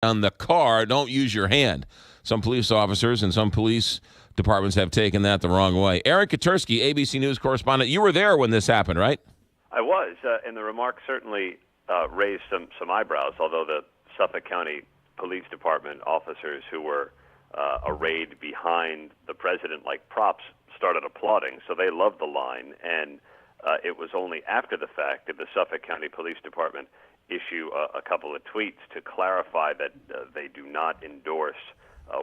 on the car, don't use your hand. Some police officers and some police departments have taken that the wrong way. Aaron Katersky, ABC News correspondent, you were there when this happened, right? I was, and the remark certainly raised some eyebrows, although the Suffolk County Police Department officers who were arrayed behind the president like props started applauding, so they loved the line, and it was only after the fact that the Suffolk County Police Department issue a couple of tweets to clarify that they do not endorse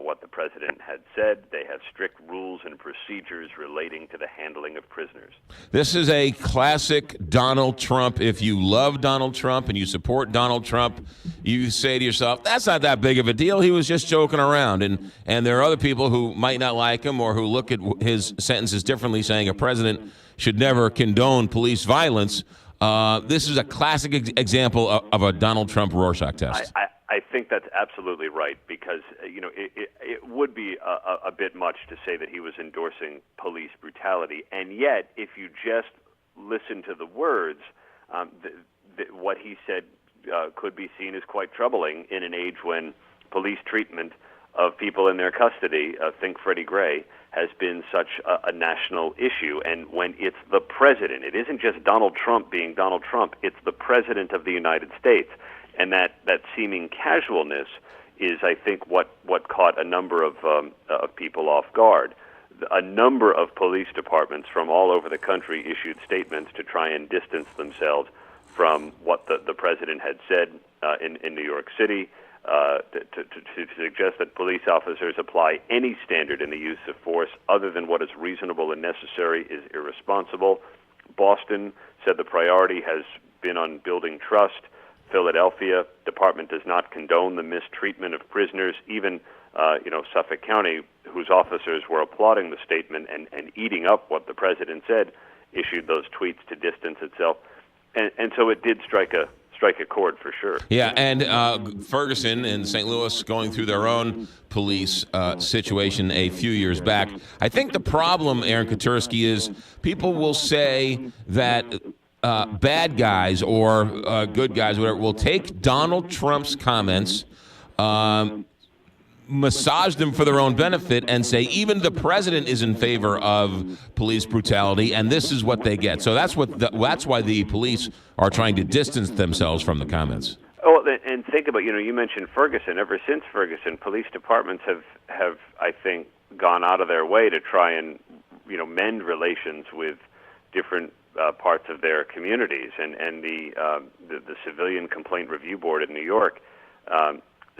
what the president had said. They have strict rules and procedures relating to the handling of prisoners. This is a classic Donald Trump. If you love Donald Trump and you support Donald Trump, you say to yourself, that's not that big of a deal. He was just joking around. And there are other people who might not like him or who look at his sentences differently, saying a president should never condone police violence. This is a classic example of a Donald Trump Rorschach test. I think that's absolutely right, because it would be a bit much to say that he was endorsing police brutality, and yet if you just listen to the words, what he said could be seen as quite troubling in an age when police treatment of people in their custody, think Freddie Gray, has been such a national issue. And when it's the president, it isn't just Donald Trump being Donald Trump, it's the president of the United States. And that seeming casualness is, I think, what caught a number of people off guard. A number of police departments from all over the country issued statements to try and distance themselves from what the president had said in New York City, to suggest that police officers apply any standard in the use of force other than what is reasonable and necessary is irresponsible. Boston said the priority has been on building trust. Philadelphia, department does not condone the mistreatment of prisoners. Even, Suffolk County, whose officers were applauding the statement and eating up what the president said, issued those tweets to distance itself. And so it did strike a chord for sure. Yeah, and Ferguson and St. Louis going through their own police situation a few years back. I think the problem, Aaron Katersky, is people will say that bad guys or good guys, whatever, will take Donald Trump's comments, massage them for their own benefit, and say even the president is in favor of police brutality, and this is what they get. So that's why the police are trying to distance themselves from the comments. Oh, and think about, you mentioned Ferguson. Ever since Ferguson, police departments have I think gone out of their way to try and mend relations with different parts of their communities, and the Civilian Complaint Review Board in New York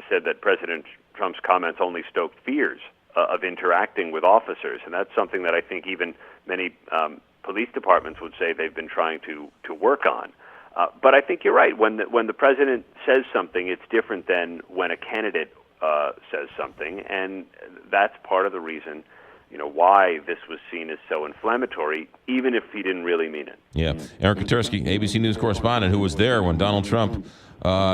said that President Trump's comments only stoked fears of interacting with officers, and that's something that I think even many police departments would say they've been trying to work on. But I think you're right. When the president says something, it's different than when a candidate says something, and that's part of the reason why this was seen as so inflammatory, even if he didn't really mean it. Yeah. Aaron Katersky, ABC News correspondent, who was there when Donald Trump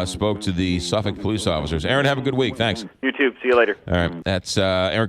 spoke to the Suffolk police officers. Aaron, have a good week. Thanks. You too. See you later. All right. That's Aaron